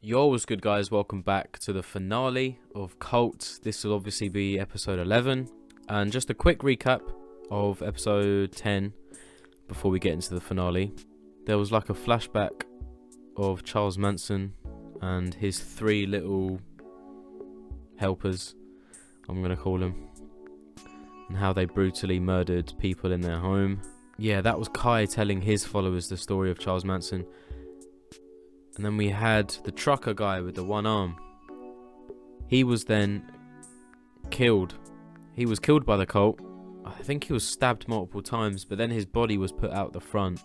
Yo, what's good, guys? Welcome back to the finale of Cult. This will obviously be episode 11. And just a quick recap of episode 10 before we get into the finale. There was like a flashback of Charles Manson and his 3 little helpers, I'm going to call them, and how they brutally murdered people in their home. Yeah, that was Kai telling his followers the story of Charles Manson. And then we had the trucker guy with the one arm. He was then killed. He was killed by the cult. I think he was stabbed multiple times, but then his body was put out the front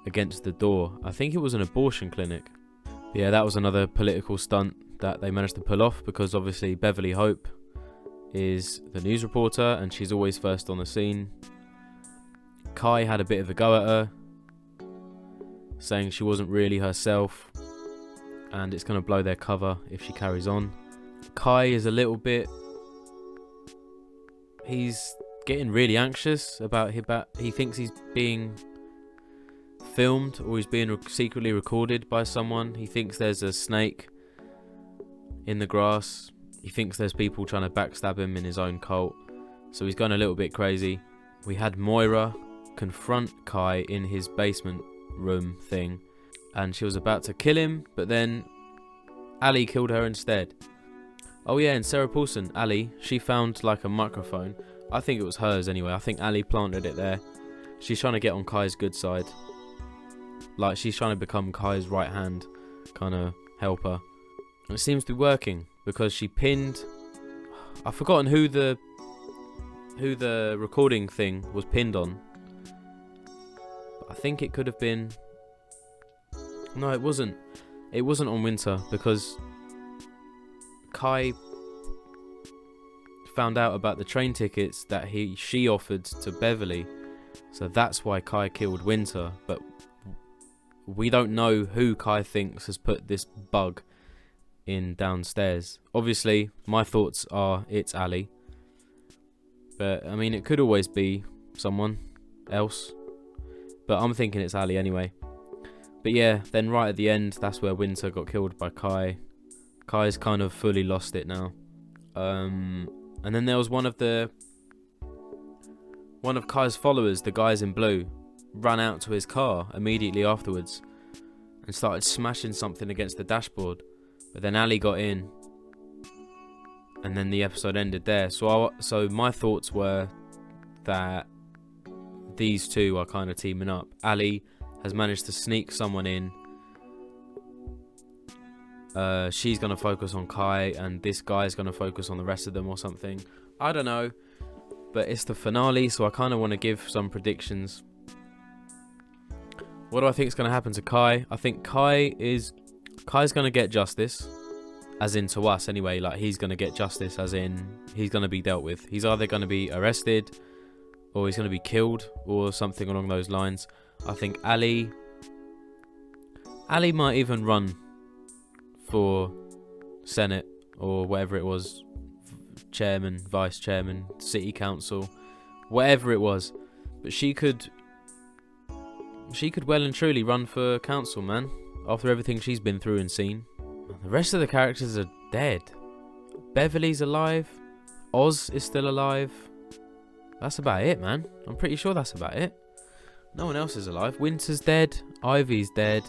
against the door. I think it was an abortion clinic. But yeah, that was another political stunt that they managed to pull off, because obviously Beverly Hope is the news reporter and she's always first on the scene. Kai had a bit of a go at her, saying she wasn't really herself and it's going to blow their cover if she carries on. Kai is a little bit... he's getting really anxious about he thinks he's being filmed or he's being secretly recorded by someone. He thinks there's a snake in the grass. He thinks there's people trying to backstab him in his own cult. So he's gone a little bit crazy. We had Moira confront Kai in his basement room thing, and she was about to kill him, but then Ali killed her instead. Oh yeah, and Sarah Paulson, Ali, she found like a microphone. I think it was hers anyway. I think Ali planted it there. She's trying to get on Kai's good side. Like, she's trying to become Kai's right hand kind of helper. And it seems to be working, because she pinned... I've forgotten who the recording thing was pinned on. I think it could have been... No, it wasn't. It wasn't on Winter, because Kai found out about the train tickets that she offered to Beverly. So that's why Kai killed Winter. But we don't know who Kai thinks has put this bug in downstairs. Obviously, my thoughts are it's Ali. But, I mean, it could always be someone else. But I'm thinking it's Ali anyway. But yeah, then right at the end, that's where Winter got killed by Kai. Kai's kind of fully lost it now. And then there was one of Kai's followers, the guys in blue, ran out to his car immediately afterwards and started smashing something against the dashboard. But then Ali got in, and then the episode ended there. So my thoughts were that these two are kind of teaming up. Ali has managed to sneak someone in. She's going to focus on Kai, and this guy's going to focus on the rest of them or something. I don't know. But it's the finale, so I kind of want to give some predictions. What do I think is going to happen to Kai? I think Kai's going to get justice. As in to us anyway. Like, he's going to get justice, as in he's going to be dealt with. He's either going to be arrested, or he's going to be killed, or something along those lines. I think Ali might even run for Senate, or whatever it was, chairman, vice chairman, city council, whatever it was. But she could well and truly run for council, man, after everything she's been through and seen. The rest of the characters are dead. Beverly's alive. Oz is still alive. That's about it, man. I'm pretty sure that's about it. No one else is alive. Winter's dead. Ivy's dead.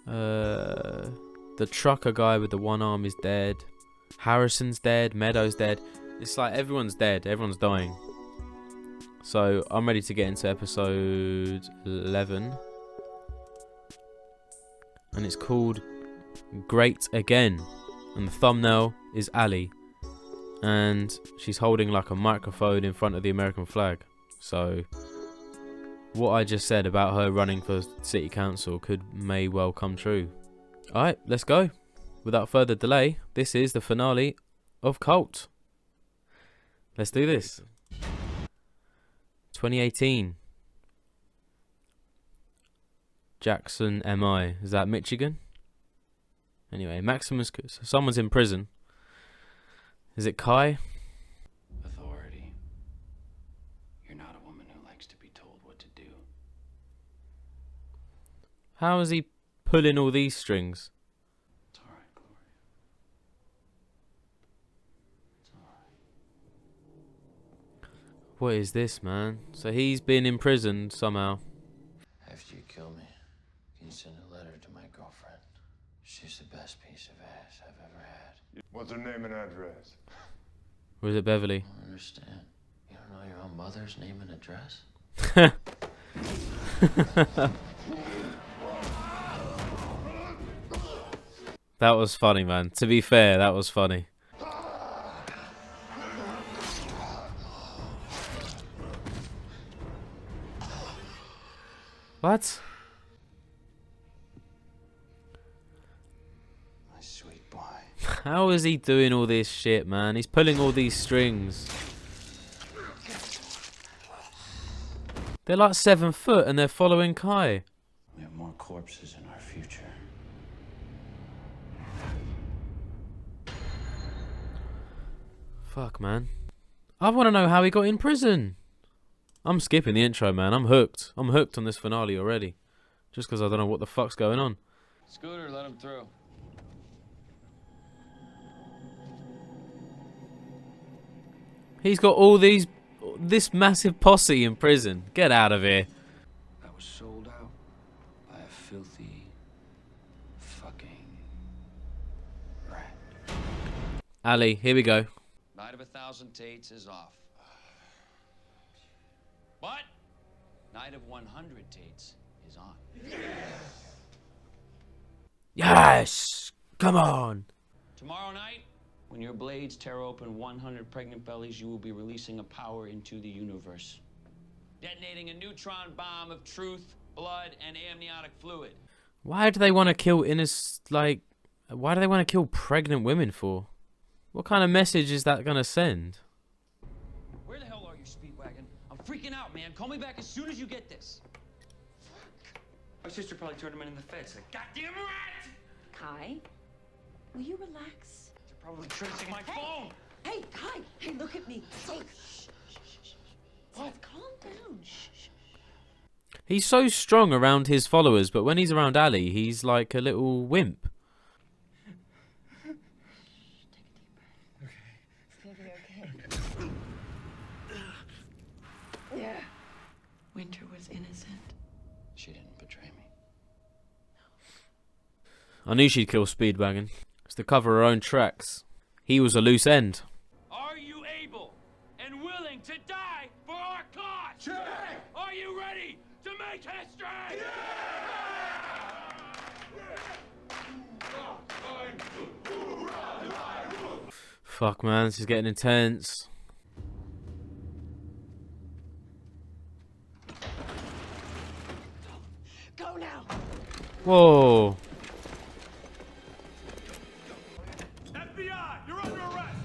The trucker guy with the one arm is dead. Harrison's dead. Meadows dead. It's like everyone's dead. Everyone's dying. So I'm ready to get into episode 11. And it's called Great Again. And the thumbnail is Ali. And she's holding like a microphone in front of the American flag. So what I just said about her running for city council may well come true. Alright, let's go. Without further delay, this is the finale of Cult. Let's do this. 2018. Jackson MI. Is that Michigan? Anyway, Maximus... So someone's in prison. Is it Kai? Authority. You're not a woman who likes to be told what to do. How has he pulling all these strings? It's alright, Gloria. It's alright. What is this, man? So he's been imprisoned somehow. After you kill me, can you send a letter to my girlfriend? She's the best piece of ass I've ever had. What's her name and address? Or is it Beverly? I don't understand. You don't know your own mother's name and address? That was funny, man. To be fair, that was funny. What? My sweet boy. How is he doing all this shit, man? He's pulling all these strings. They're like 7 foot and they're following Kai. We have more corpses in our future. Fuck, man. I want to know how he got in prison. I'm skipping the intro, man. I'm hooked. I'm hooked on this finale already. Just because I don't know what the fuck's going on. Scooter, let him through. He's got this massive posse in prison. Get out of here. I was sold out by a filthy fucking rat. Ali, here we go. Night of 1,000 Tates is off. But Night of 100 Tates is on. Yes! Come on! Tomorrow night, when your blades tear open 100 pregnant bellies, you will be releasing a power into the universe. Detonating a neutron bomb of truth, blood, and amniotic fluid. Why do they want to kill why do they want to kill pregnant women for? What kind of message is that gonna send? Where the hell are you, Speedwagon? I'm freaking out, man. Call me back as soon as you get this. My sister probably turned him in the feds. Like, goddamn rat! Kai, will you relax? They're probably tracing my phone. Hey, Kai! Hey, look at me. Hey, what? Calm down. He's so strong around his followers, but when he's around Ali, he's like a little wimp. Yeah. Winter was innocent. She didn't betray me. I knew she'd kill Speedwagon. It's to cover her own tracks. He was a loose end. Are you able and willing to die for our cause? Sure. Are you ready to make history? Fuck, man, this is getting intense. Go now. Whoa. FBI, you're under arrest!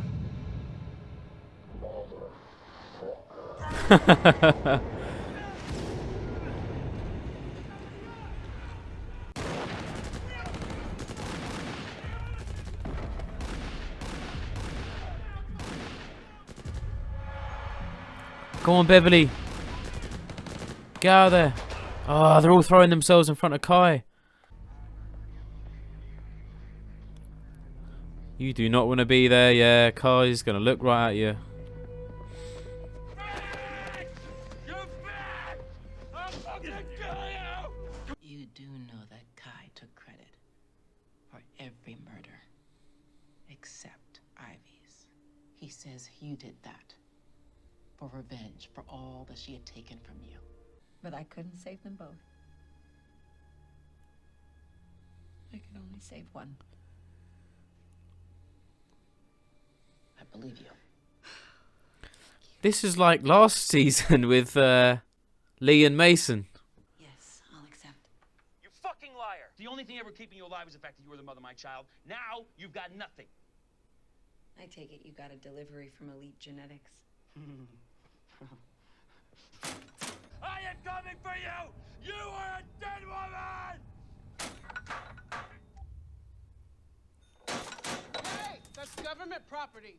Go on, Beverly. Get out of there. Oh, they're all throwing themselves in front of Kai. You do not want to be there, yeah. Kai's going to look right at you. You're back! I'm fucking kill you! You do know that Kai took credit for every murder except Ivy's. He says you did that for revenge for all that she had taken from you. But I couldn't save them both. I could only save one. I believe you. This is like last season with Lee and Mason. Yes, I'll accept. You fucking liar! The only thing ever keeping you alive is the fact that you were the mother of my child. Now, you've got nothing. I take it you got a delivery from Elite Genetics. I am coming for you! You are a dead woman! Hey, that's government property.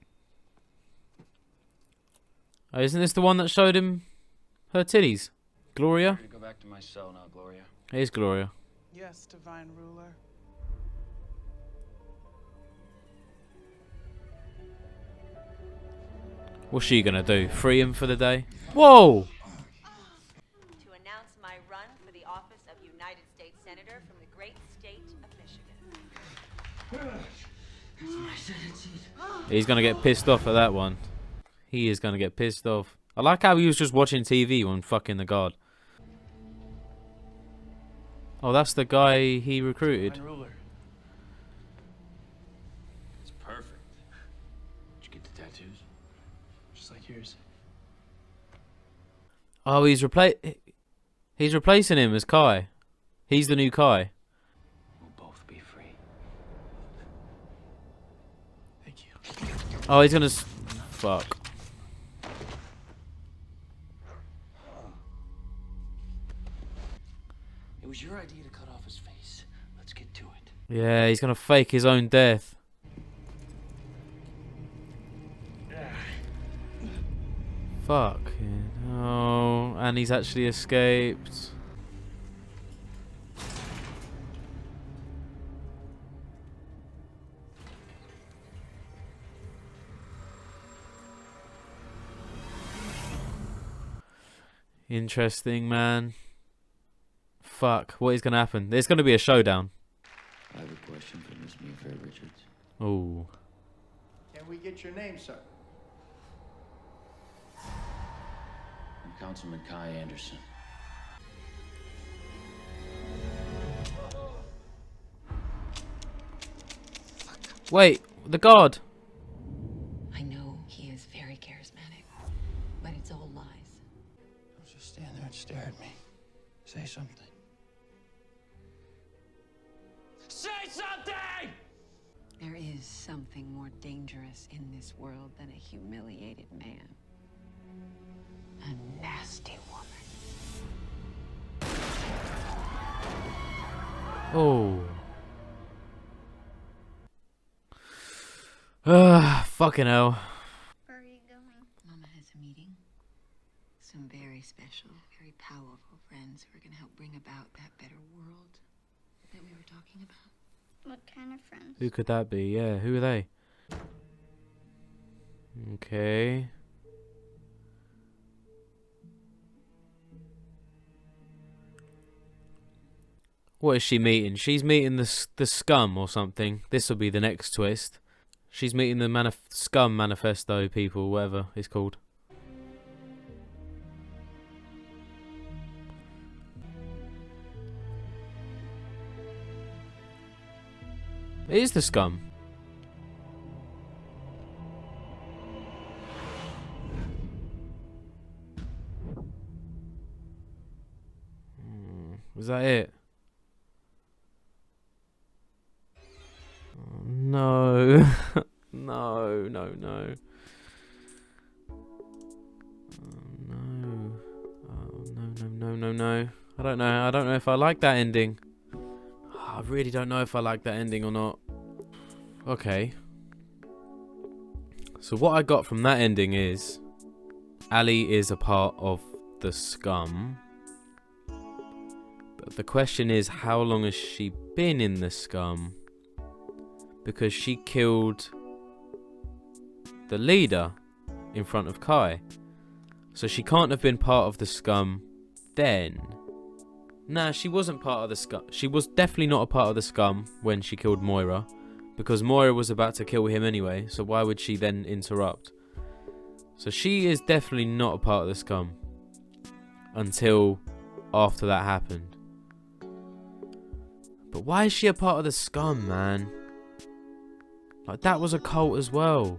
Oh, isn't this the one that showed him her titties? Gloria? I'm gonna go back to my cell now, Gloria. Here's Gloria. Yes, divine ruler. What's she gonna do? Free him for the day? Whoa! To announce my run for the office of United States Senator from the great state of Michigan. He's gonna get pissed off at that one. He is gonna get pissed off. I like how he was just watching TV when fucking the guard. Oh, that's the guy he recruited. It's perfect. Did you get the tattoos? Just like yours. Oh, he's replacing him as Kai. He's the new Kai. We'll both be free. Thank you. Oh, he's gonna fuck. It was your idea to cut off his face. Let's get to it. Yeah, he's gonna fake his own death. Fuck. Oh, and he's actually escaped. Interesting, man. Fuck, what is gonna happen? There's gonna be a showdown. I have a question for Miss Mia Fair Richards. Oh. Can we get your name, sir? I'm Councilman Kai Anderson. Wait, the guard. I know he is very charismatic, but it's all lies. Don't just stand there and stare at me. Say something. Say something! There is something more dangerous in this world than a humiliated man. A nasty woman. Oh. Fucking hell. Where are you going? Mama has a meeting. Some very special, very powerful friends who are going to help bring about that better world that we were talking about. What kind of friends? Who could that be? Yeah, who are they? Okay. What is she meeting? She's meeting the scum or something. This will be the next twist. She's meeting the scum manifesto people, whatever it's called. It is the scum. Was that it? Oh, no. No, no, no. Oh, no. Oh, no. I don't know if I like that ending. I really don't know if I like that ending or not. Okay. So what I got from that ending is Ali is a part of the scum. But the question is, how long has she been in the scum? Because she killed the leader in front of Kai. So she can't have been part of the scum then. Nah, she wasn't part of the scum. She was definitely not a part of the scum when she killed Moira, because Moira was about to kill him anyway, so why would she then interrupt? So she is definitely not a part of the scum until after that happened. But why is she a part of the scum, man? Like, that was a cult as well.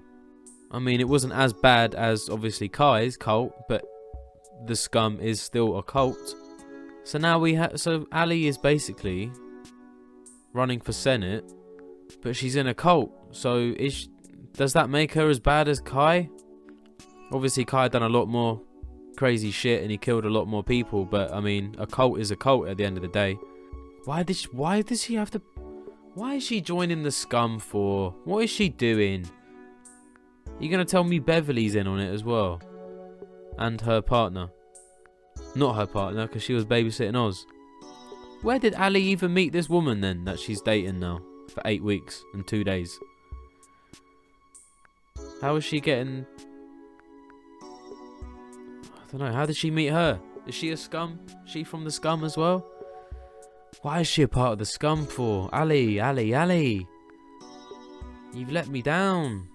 I mean, it wasn't as bad as obviously Kai's cult, but the scum is still a cult. So now so Ali is basically running for Senate, but she's in a cult. So does that make her as bad as Kai? Obviously Kai done a lot more crazy shit and he killed a lot more people, but I mean, a cult is a cult at the end of the day. Why does she have to? Why is she joining the scum for? What is she doing? You gonna tell me Beverly's in on it as well? And her partner. Not her partner, because she was babysitting Oz. Where did Ali even meet this woman then that she's dating now for 8 weeks and 2 days? How is she getting... I don't know, how did she meet her? Is she a scum? Is she from the scum as well? Why is she a part of the scum for? Ali, you've let me down.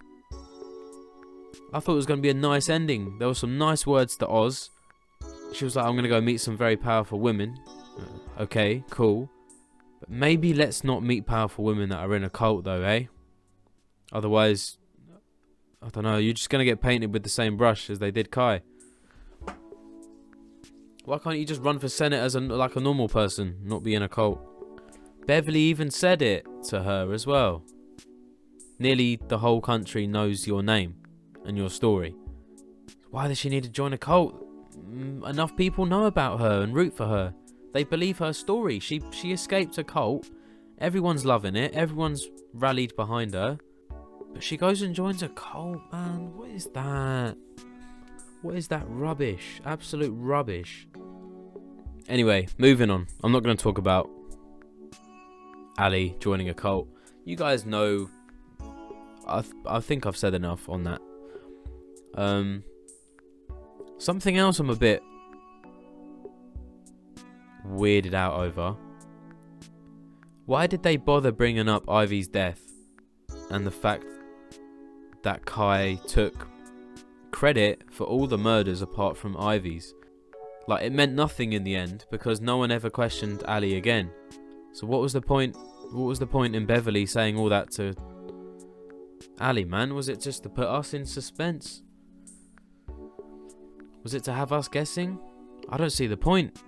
I thought it was going to be a nice ending. There were some nice words to Oz. She was like, I'm going to go meet some very powerful women. Okay, cool. But maybe let's not meet powerful women that are in a cult though, eh? Otherwise, I don't know, you're just going to get painted with the same brush as they did Kai. Why can't you just run for Senate as like a normal person, not be in a cult? Beverly even said it to her as well. Nearly the whole country knows your name and your story. Why does she need to join a cult? Enough people know about her and root for her. They believe her story. She escaped a cult. Everyone's loving it. Everyone's rallied behind her. But she goes and joins a cult, man. What is that? What is that rubbish? Absolute rubbish. Anyway, moving on. I'm not going to talk about Ali joining a cult. You guys know... I think I've said enough on that. Something else I'm a bit weirded out over. Why did they bother bringing up Ivy's death and the fact that Kai took credit for all the murders apart from Ivy's? Like, it meant nothing in the end because no one ever questioned Ali again. So what was the point? What was the point in Beverly saying all that to Ali, man? Was it just to put us in suspense? Was it to have us guessing? I don't see the point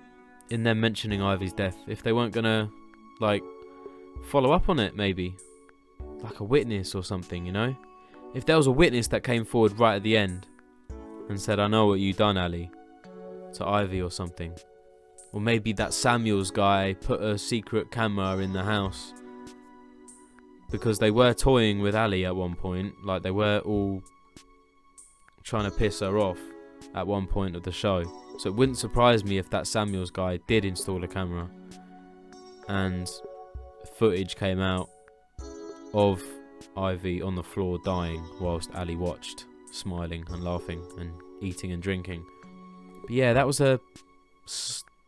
in them mentioning Ivy's death if they weren't gonna, like, follow up on it, maybe. Like a witness or something, you know? If there was a witness that came forward right at the end and said, I know what you done, Ali, to Ivy or something. Or maybe that Samuels guy put a secret camera in the house. Because they were toying with Ali at one point. Like, they were all trying to piss her off at one point of the show. So it wouldn't surprise me if that Samuels guy did install a camera and footage came out of Ivy on the floor dying whilst Ali watched, smiling and laughing and eating and drinking. But yeah, that was a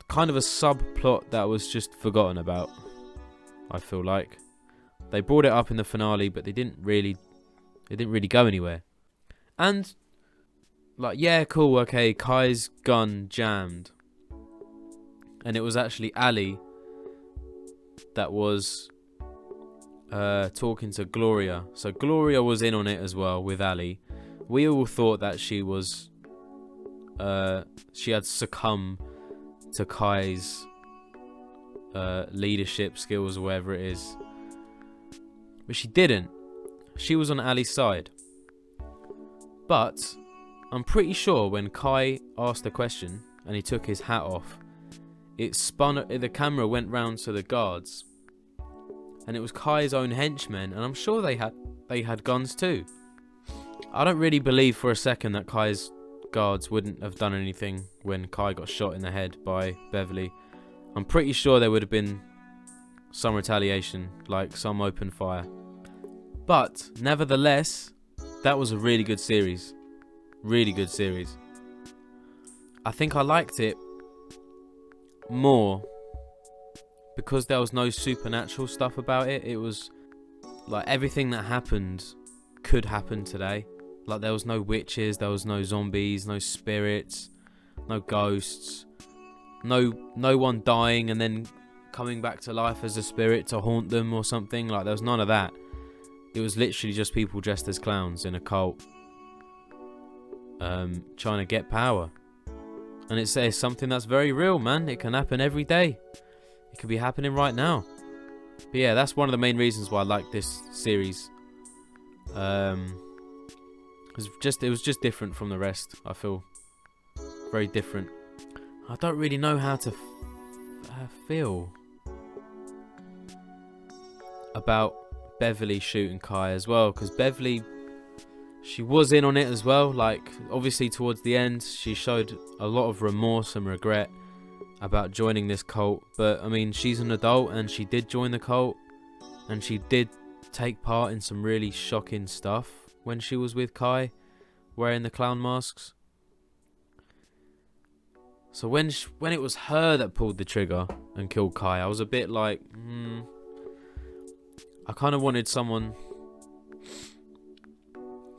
kind of a subplot that was just forgotten about, I feel like. They brought it up in the finale, but it didn't really go anywhere. And like, yeah, cool, okay, Kai's gun jammed. And it was actually Ali that was talking to Gloria. So Gloria was in on it as well with Ali. We all thought that she was she had succumbed to Kai's leadership skills or whatever it is. But she didn't. She was on Ali's side. But I'm pretty sure when Kai asked the question and he took his hat off, it spun, the camera went round to the guards. And it was Kai's own henchmen, and I'm sure they had guns too. I don't really believe for a second that Kai's guards wouldn't have done anything when Kai got shot in the head by Beverly. I'm pretty sure there would have been some retaliation, like some open fire. But nevertheless, that was a really good series. Really good series. I think I liked it more because there was no supernatural stuff about it. It was like everything that happened could happen today. Like, there was no witches, there was no zombies, no spirits, no ghosts, no one dying and then coming back to life as a spirit to haunt them or something. Like, there was none of that. It was literally just people dressed as clowns in a cult, trying to get power. And it says something that's very real, man. It can happen every day. It could be happening right now. But yeah, that's one of the main reasons why I like this series. It was just different from the rest. I feel very different. I don't really know how to feel about Beverly shooting Kai as well, because Beverly, she was in on it as well. Like, obviously towards the end she showed a lot of remorse and regret about joining this cult, but I mean, she's an adult and she did join the cult, and she did take part in some really shocking stuff when she was with Kai, wearing the clown masks. So when it was her that pulled the trigger and killed Kai, I was a bit like, I kind of wanted someone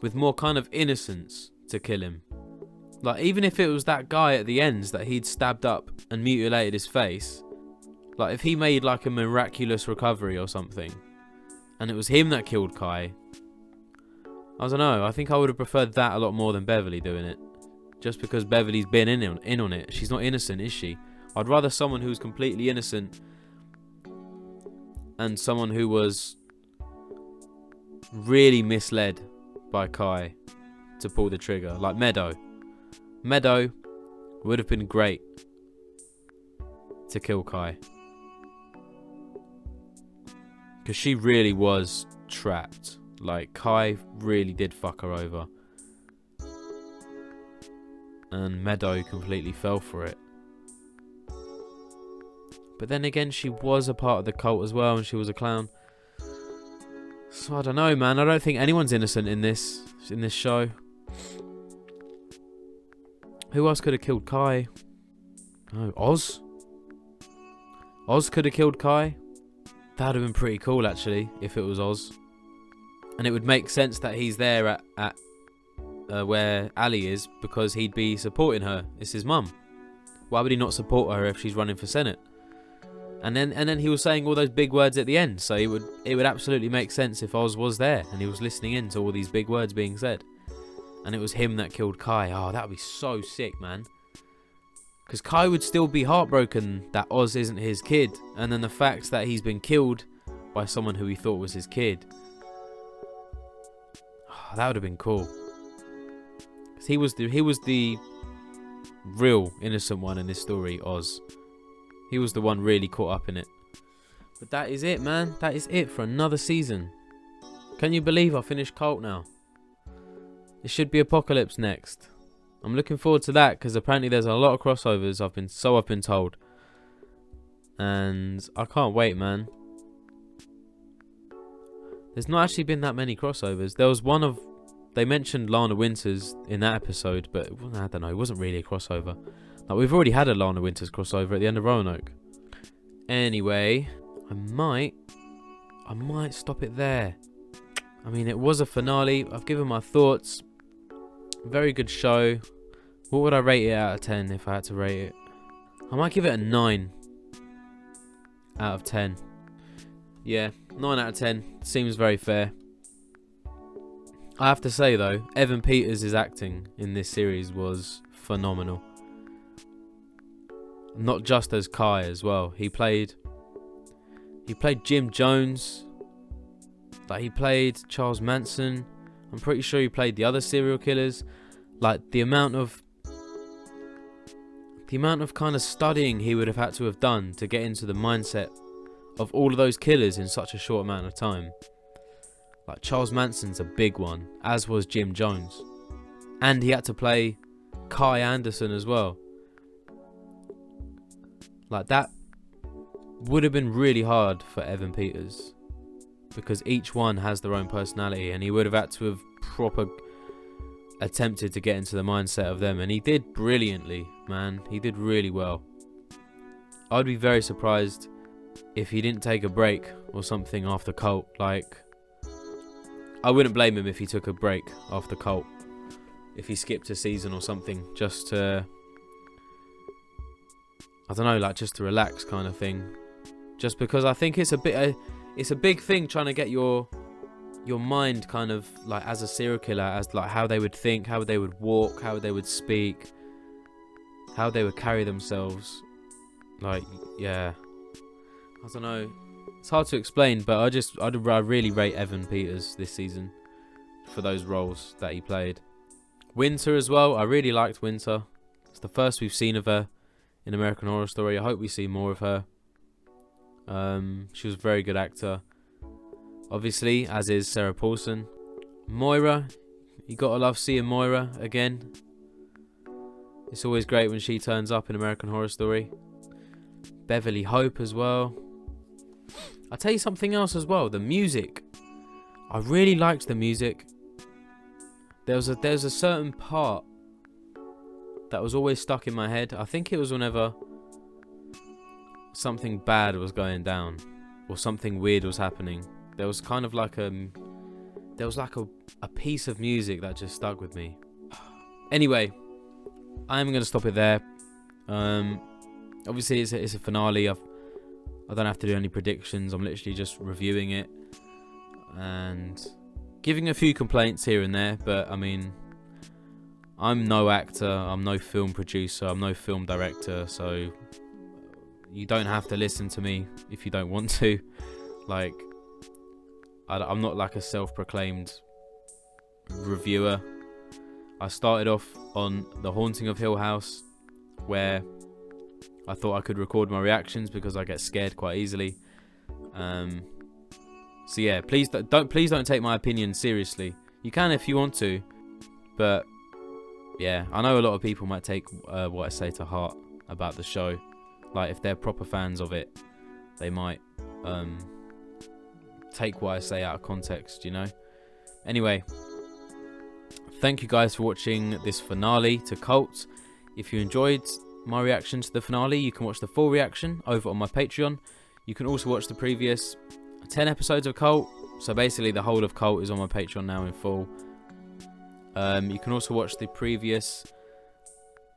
with more kind of innocence to kill him. Like, even if it was that guy at the ends that he'd stabbed up and mutilated his face, like if he made like a miraculous recovery or something, and it was him that killed Kai, I don't know, I think I would have preferred that a lot more than Beverly doing it. Just because Beverly's been in on it. She's not innocent, is she? I'd rather someone who's completely innocent and someone who was really misled by Kai to pull the trigger. Like Meadow. Meadow would have been great to kill Kai. Because she really was trapped. Like, Kai really did fuck her over. And Meadow completely fell for it. But then again, she was a part of the cult as well, and she was a clown. So I don't know, man. I don't think anyone's innocent in this show. Who else could have killed Kai? Oh, Oz? Oz could have killed Kai. That would have been pretty cool, actually, if it was Oz. And it would make sense that he's there at where Ali is, because he'd be supporting her. It's his mum. Why would he not support her if she's running for Senate? And then he was saying all those big words at the end, so it would absolutely make sense if Oz was there and he was listening in to all these big words being said. And it was him that killed Kai. Oh, that would be so sick, man. Because Kai would still be heartbroken that Oz isn't his kid, and then the fact that he's been killed by someone who he thought was his kid. Oh, that would have been cool. He was the real innocent one in this story, Oz. He was the one really caught up in it. But that is it, man. That is it for another season. Can you believe I finished Cult now? It should be Apocalypse next. I'm looking forward to that, because apparently there's a lot of crossovers. I've been told. And I can't wait, man. There's not actually been that many crossovers. There was one of... They mentioned Lana Winters in that episode, but I don't know, it wasn't really a crossover. Like, we've already had a Lana Winters crossover at the end of Roanoke. Anyway, I might stop it there. I mean, it was a finale. I've given my thoughts. Very good show. What would I rate it out of 10 if I had to rate it? I might give it a 9 out of 10. Yeah, 9 out of 10. Seems very fair. I have to say though, Evan Peters' acting in this series was phenomenal. Not just as Kai as well. He played Jim Jones. Like, he played Charles Manson. I'm pretty sure he played the other serial killers. Like, the amount of kind of studying he would have had to have done to get into the mindset of all of those killers in such a short amount of time. Like, Charles Manson's a big one, as was Jim Jones. And he had to play Kai Anderson as well. Like, that would have been really hard for Evan Peters, because each one has their own personality, and he would have had to have proper attempted to get into the mindset of them, and he did brilliantly, man. He did really well. I'd be very surprised if he didn't take a break or something after Cult. Like, I wouldn't blame him if he took a break after Cult, if he skipped a season or something, just to, I don't know, like, just to relax kind of thing. Just because I think it's a big thing trying to get your mind kind of, like, as a serial killer, as like how they would think, how they would walk, how they would speak, how they would carry themselves. Like, yeah, I don't know. It's hard to explain, but I really rate Evan Peters this season for those roles that he played. Winter as well. I really liked Winter. It's the first we've seen of her in American Horror Story. I hope we see more of her. She was a very good actor, obviously, as is Sarah Paulson. Moira, you gotta love seeing Moira again. It's always great when she turns up in American Horror Story. Beverly Hope as well. I'll tell you something else as well. The music. I really liked the music. There's a certain part that was always stuck in my head. I think it was whenever something bad was going down or something weird was happening. There was kind of like a piece of music that just stuck with me. Anyway, I'm gonna stop it there. Obviously it's a finale. I don't have to do any predictions. I'm literally just reviewing it and giving a few complaints here and there, but I mean, I'm no actor, I'm no film producer, I'm no film director, so you don't have to listen to me if you don't want to. Like, I'm not like a self-proclaimed reviewer. I started off on The Haunting of Hill House, where I thought I could record my reactions because I get scared quite easily. So yeah, please don't take my opinion seriously. You can if you want to, but yeah, I know a lot of people might take what I say to heart about the show. Like, if they're proper fans of it, they might take what I say out of context, you know. Anyway, thank you guys for watching this finale to Cult. If you enjoyed my reaction to the finale, you can watch the full reaction over on my Patreon. You can also watch the previous 10 episodes of Cult. So basically the whole of Cult is on my Patreon now in full. You can also watch the previous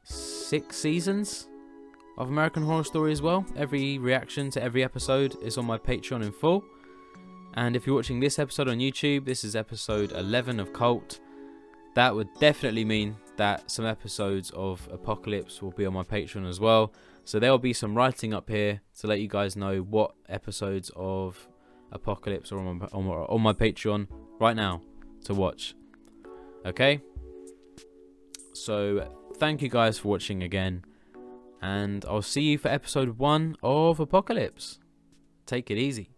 6 seasons of American Horror Story as well. Every reaction to every episode is on my Patreon in full. And if you're watching this episode on YouTube, this is episode 11 of Cult. That would definitely mean that some episodes of Apocalypse will be on my Patreon as well. So there will be some writing up here to let you guys know what episodes of Apocalypse are on my Patreon right now to watch. Okay? So thank you guys for watching again. And I'll see you for episode 1 of Apocalypse. Take it easy.